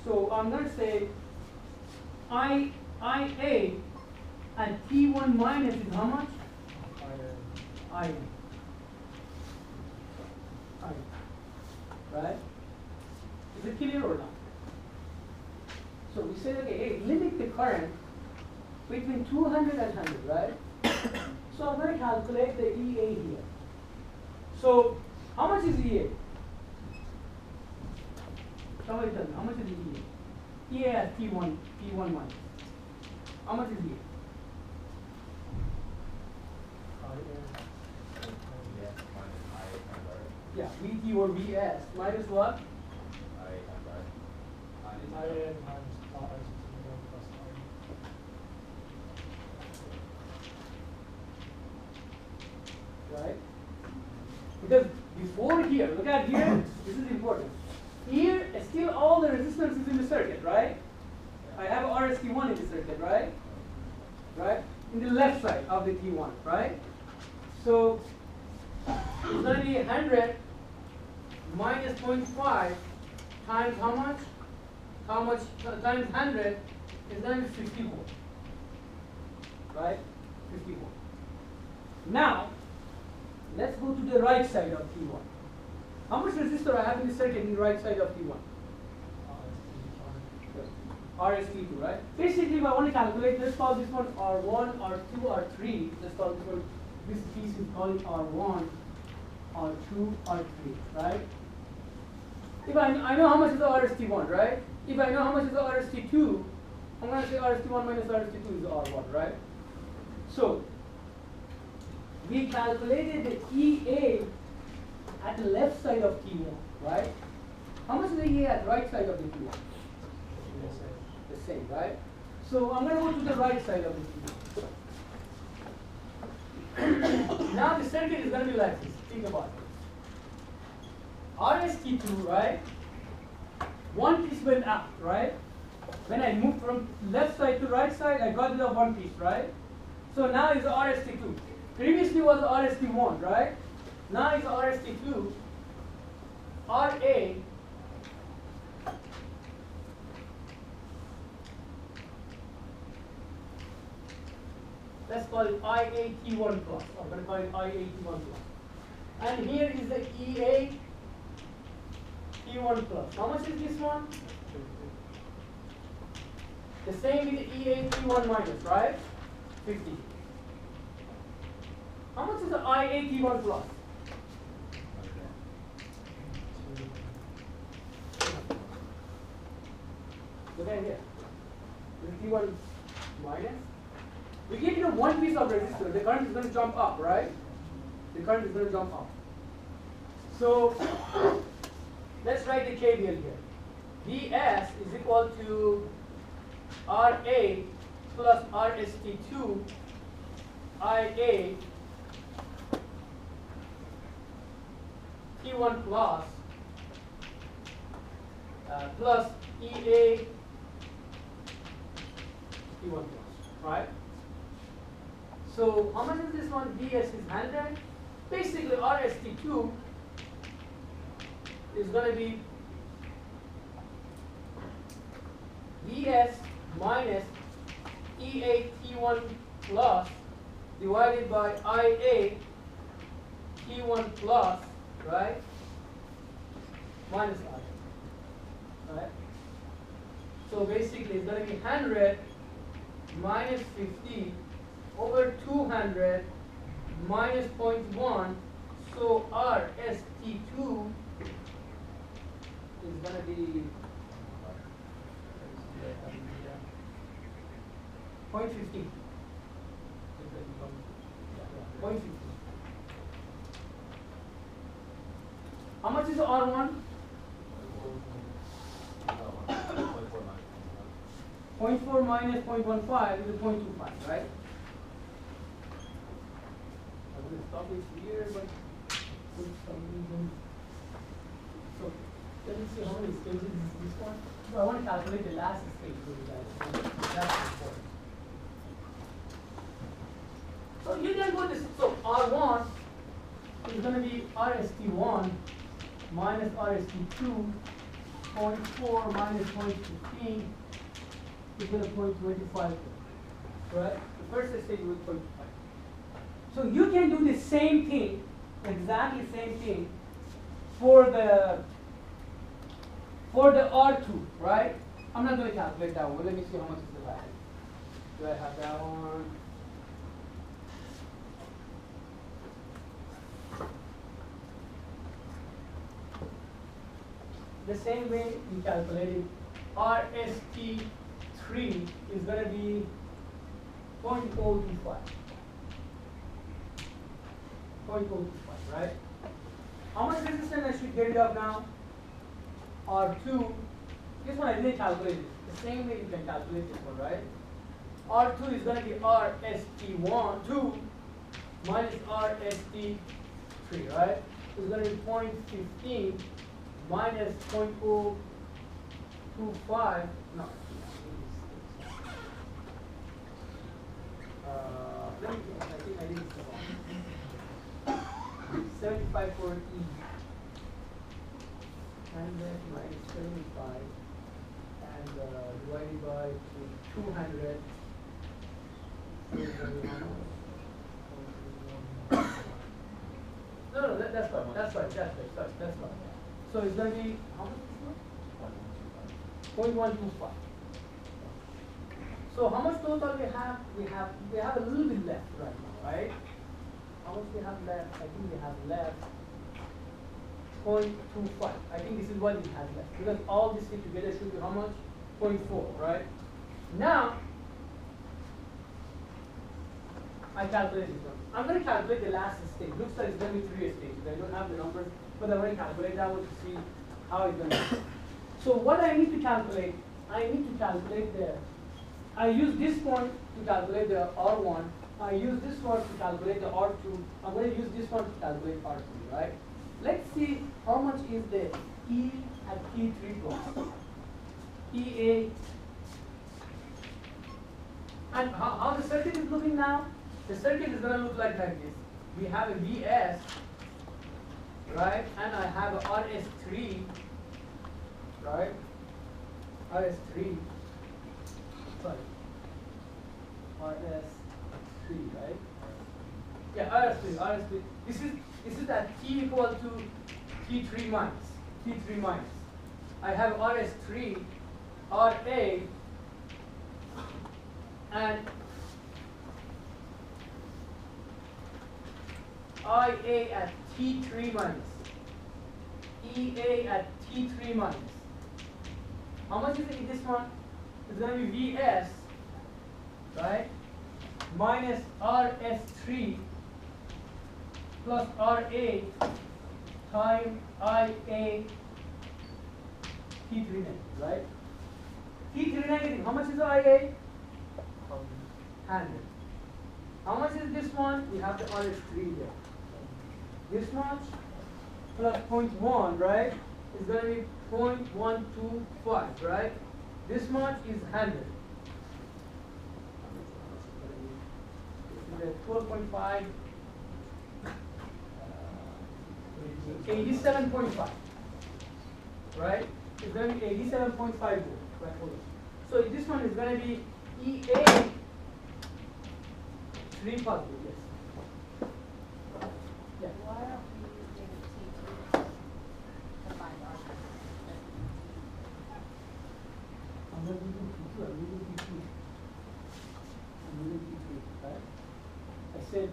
So I'm going to say IA at T1 minus is how much? I. Right? Is it clear or not? So we say, okay, hey, limit the current between 200 and 100, right? So I'm going to calculate the EA here. So how much is EA? Somebody tell me, how much is EA? EA at T1 minus. How much is EA? Yeah, VT or VS minus what? Right? Because before here, look at here, this is important. Here, still all the resistance is in the circuit, right? I have RST1 in the circuit, right? Right? In the left side of the T1, right? So it's going to be 100 minus 0.5 times how much? How much times 100 is going to be 50 volt. Right? 50 volt. Now, let's go to the right side of T1. How much resistor I have in the circuit in the right side of T1? RST2, right? Basically, if I want to calculate, let's call this one R1, R2, R3. Let's call this one, this piece is called R1, R2, R3, right? If I know how much is the RST1, right? If I know how much is the RST2, I'm going to say RST1 minus RST2 is R1, right? So, we calculated the EA at the left side of T1, right? How much is the EA at the right side of the T1? The same, right? So I'm going to go to the right side of the T1. Now the circuit is going to be like this. Think about it. RST2, right? One piece went up, right? When I moved from left side to right side, I got rid of one piece, right? So now it's RST2. Previously was RST1, right? Now it's RST2. RA let's call it IAT1 plus. I'm going to call it IAT1 plus. And here is the EA T1 plus. How much is this one? The same with the EA T1 minus, right? 50. How much is the IAT1 plus? Look at here. The T1 minus. We give you one piece of resistor, the current is going to jump up, right? The current is going to jump up. So let's write the KVL here. Vs is equal to RA plus RST2 IA T1 plus plus EA T1 plus, right? So how much is this one? Vs is 100. Basically, RST2 is going to be Vs minus EA T1 plus divided by IA T1 plus, right? Minus I, right? So basically, it's going to be 100 minus 50 over 200 minus 0.1, so RST2 is going to be 0.50. 0.50. How much is the R1? 0.4 minus 0.15 is 0.25, right? I'm going to stop it here, but for some reason. So let me see how many stages is this one. So I want to calculate the last stage for you guys. That's important. So you can go this. So R1 is going to be RST1 minus RST2 0.4 minus 0.15 equal to 0.25, right? The first stage was 0.5. So you can do the same thing, exactly same thing, for the R2, right? I'm not going to calculate that one. Let me see how much is the value. Do I have that one? The same way we calculated RST3 is going to be 0.025. 0.025, right? How much resistance I should get rid of now? R2. This one I didn't calculate it. The same way you can calculate this one, right? R2 is going to be RST2 minus RST3, right? It's going to be 0.15 minus 0.025. No. Let me I think I did it wrong. 75 for E. And then minus 75 and divided by 200. No, that's right. That's right. So it's going to be how much is it? 0.125. So how much total we have? We have a little bit left right now, right? How much we have left? I think we have left 0.25. I think this is what it has left. Because all this thing together should be how much? 0.4, right? Now, I calculate this one. I'm going to calculate the last stage. Looks like it's going to be 3 stages. I don't have the numbers, but I'm going to calculate that one to see how it's going to be. So what I need to calculate, I use this one to calculate the R1. I use this one to calculate the R2. I'm going to use this one to calculate R3, right? Let's see how much is the E at T3 plus. EA. And how the circuit is looking now? The circuit is going to look like this. We have a VS, right? And I have a RS3, right? RS3. Sorry. RS3, right? Yeah, RS3. This is at T equal to T3 minus. I have RS3, RA, and IA at T3 minus. EA at T3 minus. How much is it in this one? It's going to be VS, right? Minus RS3 plus RA times IA T3 negative, right? T3 negative, how much is the IA? 100. How much is this one? We have the RS3 there. This much plus 0.1, right? Is going to be 0.125, right? This much is 100. 12.5, 87.5, right? It's going to be 87.5 volt. So this one is going to be EA 3 positive, yes. Yeah. Why aren't we using T2 to find R? I'm not using T2, I'm using T3, right? I said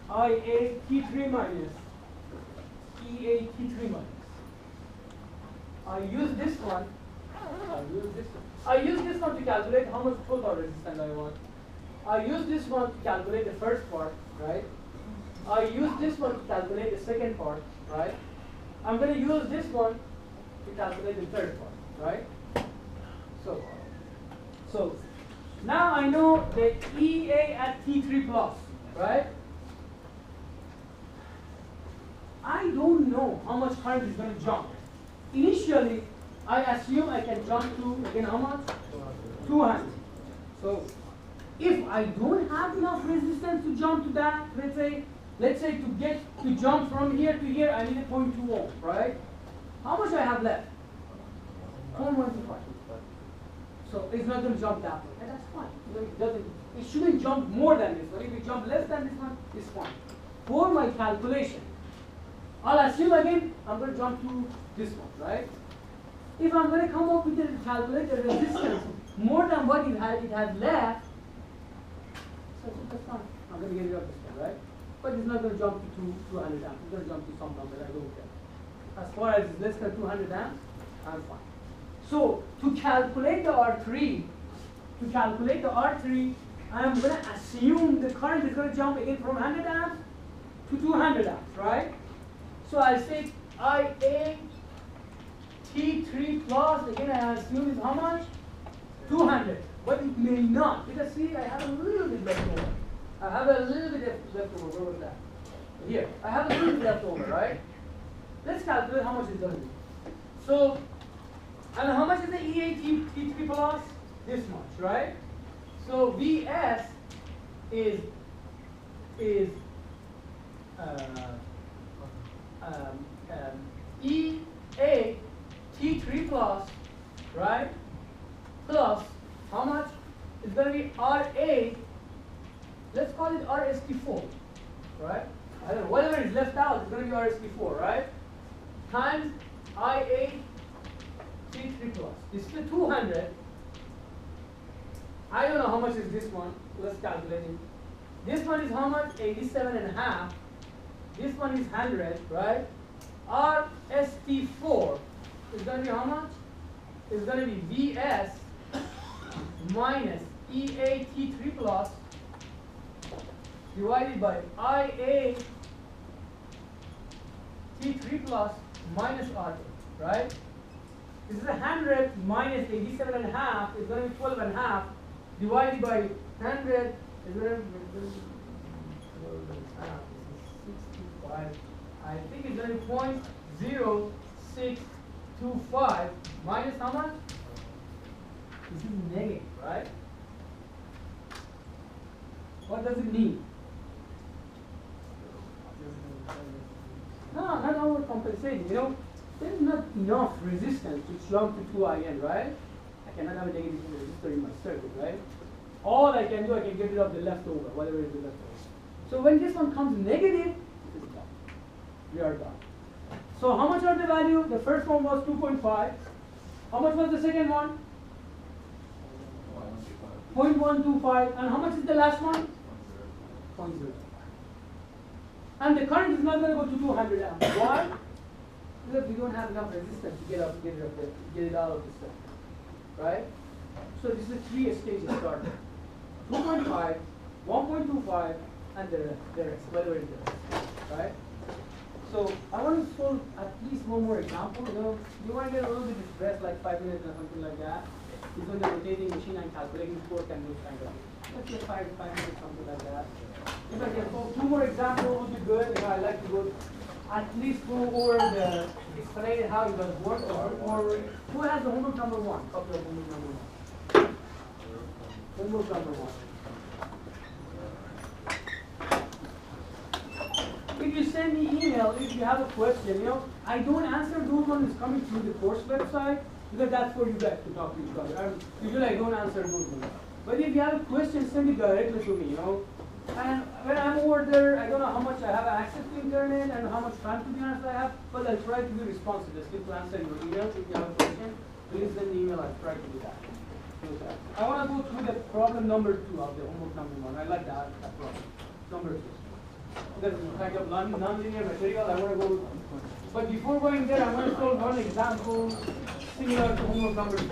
IA T3 minus EA T3 minus. I use this one to calculate how much total resistance I want. I use this one to calculate the first part, right? I use this one to calculate the second part, right? I'm going to use this one to calculate the third part, right? So now I know the EA at T3 plus, right? I don't know how much current is going to jump. Initially, I assume I can jump to, again, how much? 200. So if I don't have enough resistance to jump to that, let's say to jump from here to here, I need a 0.2 ohm, right? How much I have left? 4.25. So it's not going to jump that way. And that's fine. It shouldn't jump more than this one. If it jump less than this one, it's fine. For my calculation, I'll assume again I'm going to jump to this one, right? If I'm going to come up with a calculate the resistance more than what it had left, so that's fine. I'm going to get rid of this one, right? But it's not going to jump to 200 amps. It's going to jump to some number. I don't care. As far as it's less than 200 amps, I'm fine. So to calculate the R3, I'm going to assume the current is going to jump again from 100 amps to 200 amps, right? So I say IA T3 plus, again I assume is how much? 200. But it may not, because see, I have a little bit left over. I have a little bit left over. Where was that? Here. I have a little bit left over, right? Let's calculate how much it's going to be. So, and how much is the EA T3 plus? This much, right? So VS is EA T3 plus, right? Plus how much? It's going to be RA. Let's call it RST4, right? I don't know, whatever is left out is going to be RST4, right? Times IA T3 plus. This is the 200. I don't know how much is this one. Let's calculate it. This one is how much? 87.5. This one is 100, right? RST4 is going to be how much? It's going to be VS minus EAT3 plus divided by IA T3 plus minus RA, right? This is 100 minus 87.5 is going to be 12.5 divided by 100 is going to be 65. I think it's going to be 0.0625 minus how much? This is negative, right? What does it mean? No, not overcompensating. You know, there's not enough resistance to jump to 2IN, right? I cannot have a negative resistor in my circuit, right? All I can do, I can get rid of the leftover, whatever is the leftover. So when this one comes negative, this is done. We are done. So how much are the value? The first one was 2.5. How much was the second one? 0.125. And how much is the last one? 0.05. And the current is not going to go to 200 amps. Why? Because we don't have enough resistance to get it out of the circuit, right? So this is 3 stages starting. 2.5, 1.25, and the rest, whatever it is, right? So I want to solve at least one more example. You know, you want to get a little bit stressed, like 5 minutes or something like that. It's on the rotating machine and calculating torque and those kind of things. Let's get 5 minutes, something like that. If I can solve 2 more examples, would be good. You know, I like to go at least go over the explain how it does work, or who has the homework number 1? Copy of homework number 1. Homework number 1. If you send me email, if you have a question, you know, I don't answer those ones coming through the course website, because that's for you guys to talk to each other. Usually I don't answer those ones. But if you have a question, send it directly to me, you know. And when I'm over there, I don't know how much I have access to internet and how much time, to be honest, I have, but I'll try to be responsive. Still to answer your email. If you have a question, please send the email. I'll try to do that. I want to go through the problem number 2 of the homework number 1. I like that problem. Number 2. Because it's kind of non-linear material, I want to go. But before going there, I want to solve one example similar to homework number 2.